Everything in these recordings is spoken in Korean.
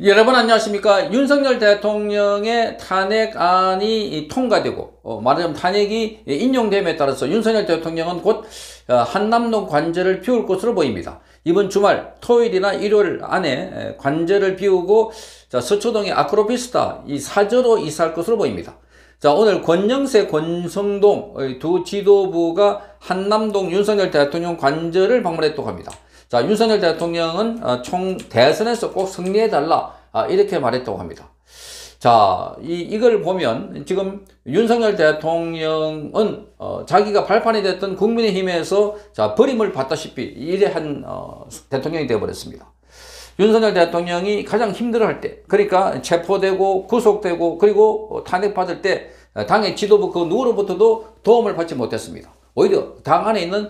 여러분 안녕하십니까? 윤석열 대통령의 탄핵안이 통과되고 말하자면 탄핵이 인용됨에 따라서 윤석열 대통령은 곧 한남동 관저를 비울 것으로 보입니다. 이번 주말 토요일이나 일요일 안에 관저를 비우고 서초동의 아크로비스타 이 사저로 이사할 것으로 보입니다. 자, 오늘 권영세, 권성동 두 지도부가 한남동 윤석열 대통령 관저를 방문했다고 합니다. 자, 윤석열 대통령은 총 대선에서 꼭 승리해달라 이렇게 말했다고 합니다. 자, 이걸 보면 지금 윤석열 대통령은 자기가 발판이 됐던 국민의힘에서 버림을 받다시피 이래 한 대통령이 되어버렸습니다. 윤석열 대통령이 가장 힘들어할 때, 그러니까 체포되고 구속되고 그리고 탄핵받을 때 당의 지도부 그 누구로부터도 도움을 받지 못했습니다. 오히려 당 안에 있는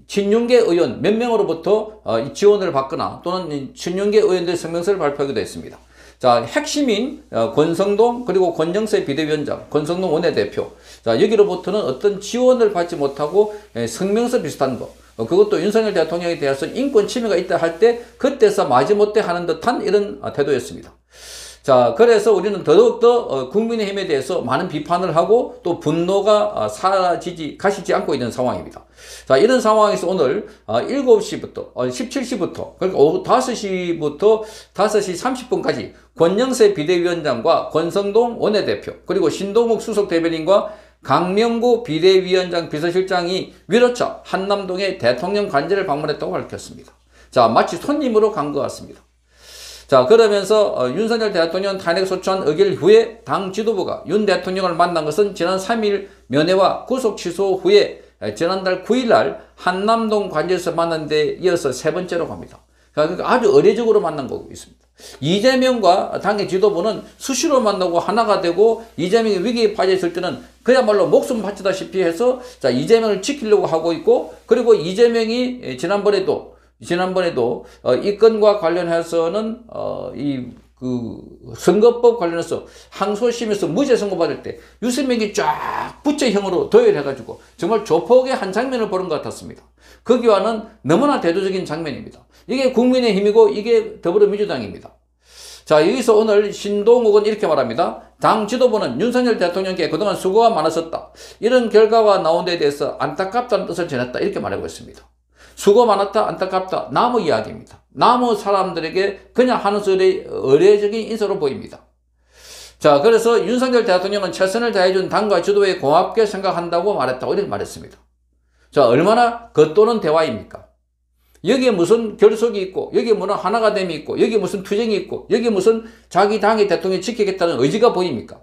친윤계 의원 몇 명으로부터 지원을 받거나 또는 친윤계 의원들 성명서를 발표하기도 했습니다. 자, 핵심인 권성동 그리고 권영세 비대위원장, 권성동 원내대표, 자, 여기로부터는 어떤 지원을 받지 못하고 성명서 비슷한 거, 그것도 윤석열 대통령에 대해서 인권 침해가 있다 할 때 그때서 마지못해 하는 듯한 이런 태도였습니다. 자, 그래서 우리는 더더욱더 국민의힘에 대해서 많은 비판을 하고 또 분노가 가시지 않고 있는 상황입니다. 자, 이런 상황에서 오늘 7시부터 17시부터 그러니까 오후 5시부터 5시 30분까지 권영세 비대위원장과 권성동 원내대표 그리고 신동욱 수석 대변인과 강명구 비대위원장 비서실장이 위로차 한남동의 대통령 관저를 방문했다고 밝혔습니다. 자, 마치 손님으로 간 것 같습니다. 자, 그러면서 윤석열 대통령 탄핵 소추안 의결 후에 당 지도부가 윤 대통령을 만난 것은 지난 3일 면회와 구속 취소 후에 지난달 9일 날 한남동 관저에서 만난 데 이어서 세 번째라고 합니다. 그러니까 아주 의례적으로 만난 거고 있습니다. 이재명과 당의 지도부는 수시로 만나고 하나가 되고 이재명이 위기에 빠져 있을 때는 그야말로 목숨 바치다시피 해서 이재명을 지키려고 하고 있고, 그리고 이재명이 지난번에도 이 건과 관련해서는 선거법 관련해서 항소심에서 무죄 선고받을 때 유승민이 쫙 부채형으로 도열해가지고 정말 조폭의 한 장면을 보는 것 같았습니다. 거기와는 너무나 대조적인 장면입니다. 이게 국민의힘이고 이게 더불어민주당입니다. 자, 여기서 오늘 신동욱은 이렇게 말합니다. 당 지도부는 윤석열 대통령께 그동안 수고가 많았었다. 이런 결과가 나온 데 대해서 안타깝다는 뜻을 전했다. 이렇게 말하고 있습니다. 수고 많았다, 안타깝다, 나무 이야기입니다. 나무 사람들에게 그냥 하는 소리 의례적인 인사로 보입니다. 자, 그래서 윤석열 대통령은 최선을 다해준 당과 지도부에 고맙게 생각한다고 말했다고 이렇게 말했습니다. 자, 얼마나 겉도는 대화입니까? 여기에 무슨 결속이 있고, 여기에 무슨 하나가 됨이 있고, 여기에 무슨 투쟁이 있고, 여기에 무슨 자기 당의 대통령을 지키겠다는 의지가 보입니까?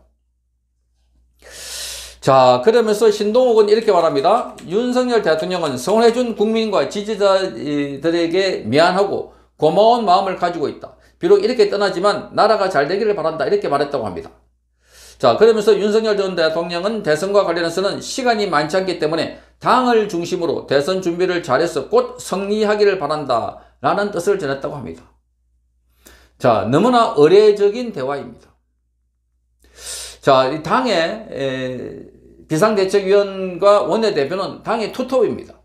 자, 그러면서 신동욱은 이렇게 말합니다. 윤석열 대통령은 성원해준 국민과 지지자들에게 미안하고 고마운 마음을 가지고 있다. 비록 이렇게 떠나지만 나라가 잘 되기를 바란다. 이렇게 말했다고 합니다. 자, 그러면서 윤석열 전 대통령은 대선과 관련해서는 시간이 많지 않기 때문에 당을 중심으로 대선 준비를 잘해서 곧 승리하기를 바란다. 라는 뜻을 전했다고 합니다. 자, 너무나 의례적인 대화입니다. 자, 이 당의 비상대책위원과 원내대표는 당의 투톱입니다.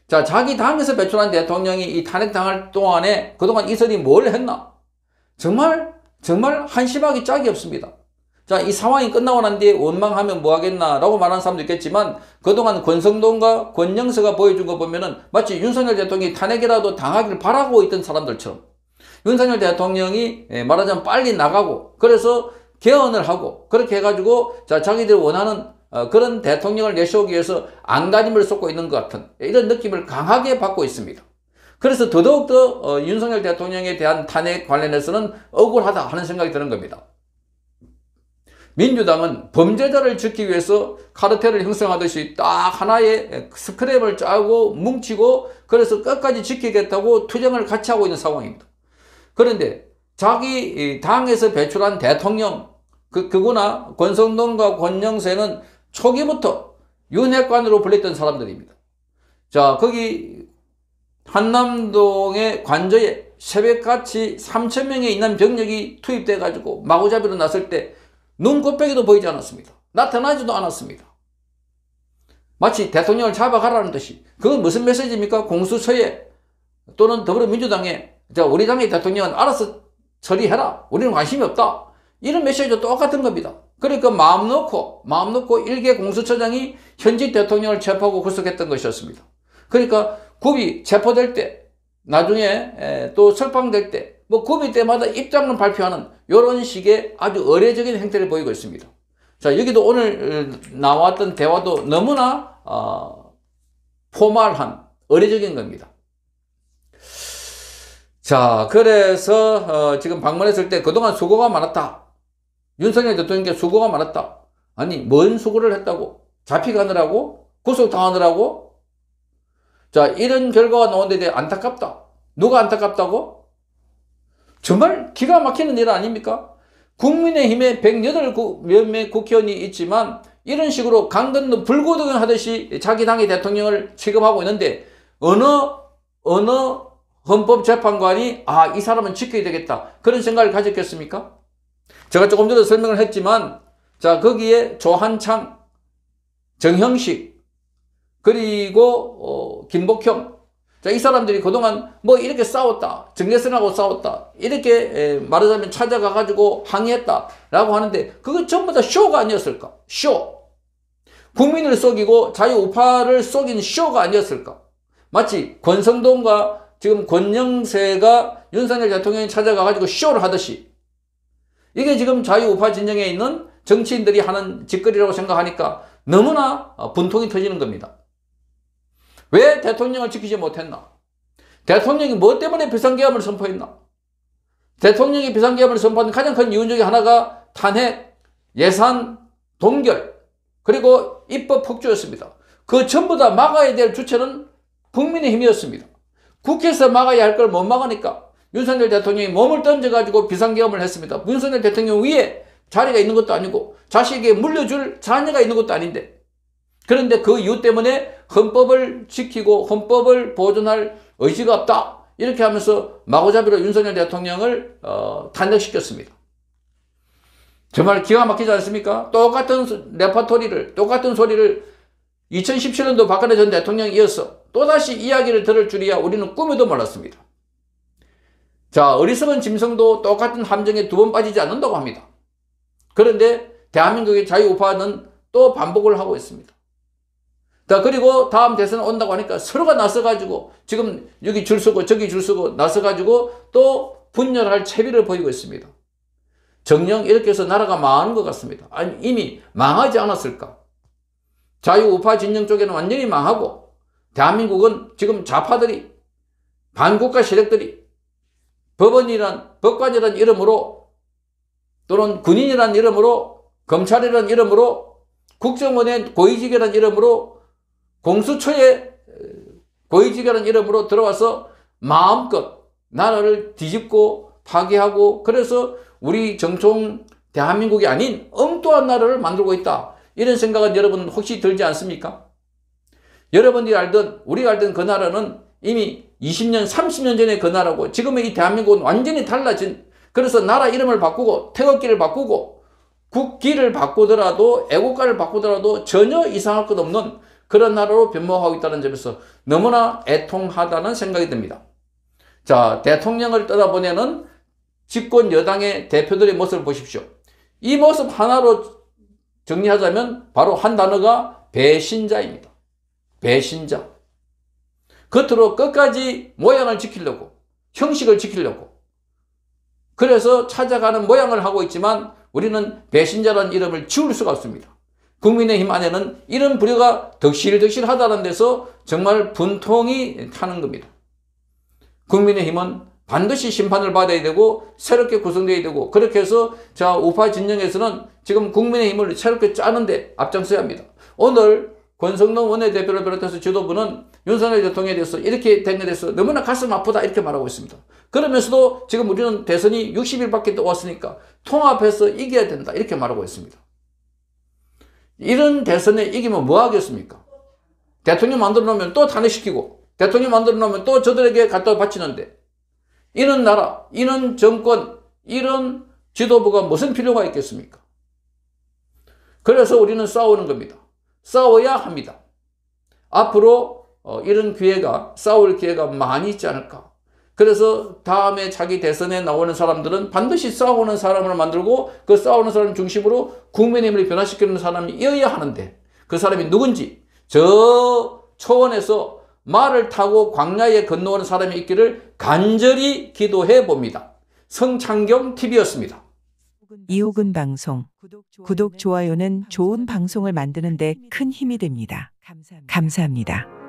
자, 자기 당에서 배출한 대통령이 이 탄핵당할 동안에 그동안 이선이 뭘 했나? 정말 한심하기 짝이 없습니다. 자, 이 상황이 끝나고 난 뒤에 원망하면 뭐 하겠나 라고 말하는 사람도 있겠지만 그동안 권성동과 권영세가 보여준 거 보면은 마치 윤석열 대통령이 탄핵이라도 당하기를 바라고 있던 사람들처럼 윤석열 대통령이 말하자면 빨리 나가고 그래서 개헌을 하고 그렇게 해가지고 자기들이 원하는 그런 대통령을 내세우기 위해서 안간힘을 쏟고 있는 것 같은 이런 느낌을 강하게 받고 있습니다. 그래서 더더욱더 윤석열 대통령에 대한 탄핵 관련해서는 억울하다 하는 생각이 드는 겁니다. 민주당은 범죄자를 지키기 위해서 카르텔을 형성하듯이 딱 하나의 스크랩을 짜고 뭉치고 그래서 끝까지 지키겠다고 투쟁을 같이 하고 있는 상황입니다. 그런데 자기 당에서 배출한 대통령 그거나 권성동과 권영세는 초기부터 윤핵관으로 불렸던 사람들입니다. 자, 거기 한남동의 관저에 새벽같이 3,000명의 인남 병력이 투입돼 가지고 마구잡이로 나설 때 눈곱빼기도 보이지 않았습니다. 나타나지도 않았습니다. 마치 대통령을 잡아가라는 듯이. 그건 무슨 메시지입니까? 공수처에 또는 더불어민주당에 우리 당의 대통령은 알아서 처리해라. 우리는 관심이 없다. 이런 메시지도 똑같은 겁니다. 그러니까 마음 놓고 일개 공수처장이 현직 대통령을 체포하고 구속했던 것이었습니다. 그러니까 굽이 체포될 때, 나중에 또 석방될 때, 뭐 굽이 때마다 입장을 발표하는 이런 식의 아주 의례적인 행태를 보이고 있습니다. 자, 여기도 오늘 나왔던 대화도 너무나 포멀한 의례적인 겁니다. 자, 그래서 지금 방문했을 때 그동안 수고가 많았다. 윤석열 대통령께 수고가 많았다. 아니, 뭔 수고를 했다고? 잡혀가느라고? 구속당하느라고? 자, 이런 결과가 나오는데 대해 안타깝다. 누가 안타깝다고? 정말 기가 막히는 일 아닙니까? 국민의힘에 108명 국회의원이 있지만 이런 식으로 강 건너 불구덩이 하듯이 자기 당의 대통령을 취급하고 있는데 어느 헌법재판관이 이 사람은 지켜야 되겠다. 그런 생각을 가졌겠습니까? 제가 조금 전에 설명을 했지만, 자, 거기에 조한창, 정형식, 그리고, 김복형. 자, 이 사람들이 그동안 뭐 이렇게 싸웠다. 정계선하고 싸웠다. 이렇게 말하자면 찾아가가지고 항의했다. 라고 하는데, 그거 전부 다 쇼가 아니었을까? 쇼. 국민을 속이고 자유우파를 속인 쇼가 아니었을까? 마치 권성동과 지금 권영세가 윤석열 대통령이 찾아가가지고 쇼를 하듯이 이게 지금 자유우파 진영에 있는 정치인들이 하는 짓거리라고 생각하니까 너무나 분통이 터지는 겁니다. 왜 대통령을 지키지 못했나? 대통령이 뭐 때문에 비상계엄을 선포했나? 대통령이 비상계엄을 선포한 가장 큰 이유 중에 하나가 탄핵, 예산, 동결, 그리고 입법 폭주였습니다. 그 전부 다 막아야 될 주체는 국민의힘이었습니다. 국회에서 막아야 할 걸 못 막으니까 윤석열 대통령이 몸을 던져가지고 비상계엄을 했습니다. 윤석열 대통령 위에 자리가 있는 것도 아니고 자식에게 물려줄 자녀가 있는 것도 아닌데, 그런데 그 이유 때문에 헌법을 지키고 헌법을 보존할 의지가 없다. 이렇게 하면서 마구잡이로 윤석열 대통령을 탄핵시켰습니다. 정말 기가 막히지 않습니까? 똑같은 레파토리를, 똑같은 소리를 2017년도 박근혜 전 대통령이 이어서 또다시 이야기를 들을 줄이야 우리는 꿈에도 몰랐습니다. 자, 어리석은 짐승도 똑같은 함정에 2번 빠지지 않는다고 합니다. 그런데 대한민국의 자유우파는 또 반복을 하고 있습니다. 자, 그리고 다음 대선 온다고 하니까 서로가 나서가지고 지금 여기 줄 서고 저기 줄 서고 나서가지고 또 분열할 채비를 보이고 있습니다. 정녕 이렇게 해서 나라가 망하는 것 같습니다. 아니, 이미 망하지 않았을까? 자유우파 진영 쪽에는 완전히 망하고 대한민국은 지금 좌파들이, 반국가 세력들이 법관이란 이름으로 또는 군인이란 이름으로, 검찰이란 이름으로, 국정원의 고위직이란 이름으로, 공수처의 고위직이란 이름으로 들어와서 마음껏 나라를 뒤집고 파괴하고, 그래서 우리 정통 대한민국이 아닌 엉뚱한 나라를 만들고 있다. 이런 생각은 여러분 혹시 들지 않습니까? 여러분들이 알던, 우리가 알던 그 나라는 이미 20년, 30년 전에 그 나라고, 지금의 이 대한민국은 완전히 달라진, 그래서 나라 이름을 바꾸고 태극기를 바꾸고 국기를 바꾸더라도, 애국가를 바꾸더라도 전혀 이상할 것 없는 그런 나라로 변모하고 있다는 점에서 너무나 애통하다는 생각이 듭니다. 자, 대통령을 떠나보내는 집권 여당의 대표들의 모습을 보십시오. 이 모습 하나로 정리하자면 바로 한 단어가 배신자입니다. 배신자. 겉으로 끝까지 모양을 지키려고, 형식을 지키려고, 그래서 찾아가는 모양을 하고 있지만 우리는 배신자라는 이름을 지울 수가 없습니다. 국민의힘 안에는 이런 부류가 덕실덕실하다는 데서 정말 분통이 타는 겁니다. 국민의힘은 반드시 심판을 받아야 되고 새롭게 구성되어야 되고, 그렇게 해서 자, 우파 진영에서는 지금 국민의힘을 새롭게 짜는데 앞장서야 합니다. 오늘 권성동 원내대표를 비롯해서 지도부는 윤석열 대통령에 대해서 이렇게 된 것에 대해서 너무나 가슴 아프다 이렇게 말하고 있습니다. 그러면서도 지금 우리는 대선이 60일밖에 또 왔으니까 통합해서 이겨야 된다 이렇게 말하고 있습니다. 이런 대선에 이기면 뭐 하겠습니까? 대통령 만들어 놓으면 또 탄핵시키고, 대통령 만들어 놓으면 또 저들에게 갖다 바치는데, 이런 나라, 이런 정권, 이런 지도부가 무슨 필요가 있겠습니까? 그래서 우리는 싸우는 겁니다. 싸워야 합니다. 앞으로 이런 기회가, 싸울 기회가 많이 있지 않을까. 그래서 다음에 자기 대선에 나오는 사람들은 반드시 싸우는 사람을 만들고 그 싸우는 사람 중심으로 국민의힘을 변화시키는 사람이어야 하는데 그 사람이 누군지 저 초원에서 말을 타고 광야에 건너오는 사람이 있기를 간절히 기도해 봅니다. 성창경 TV였습니다. 이호근 방송 구독, 좋아요는 좋은 방송을 만드는 데 큰 힘이 됩니다. 감사합니다.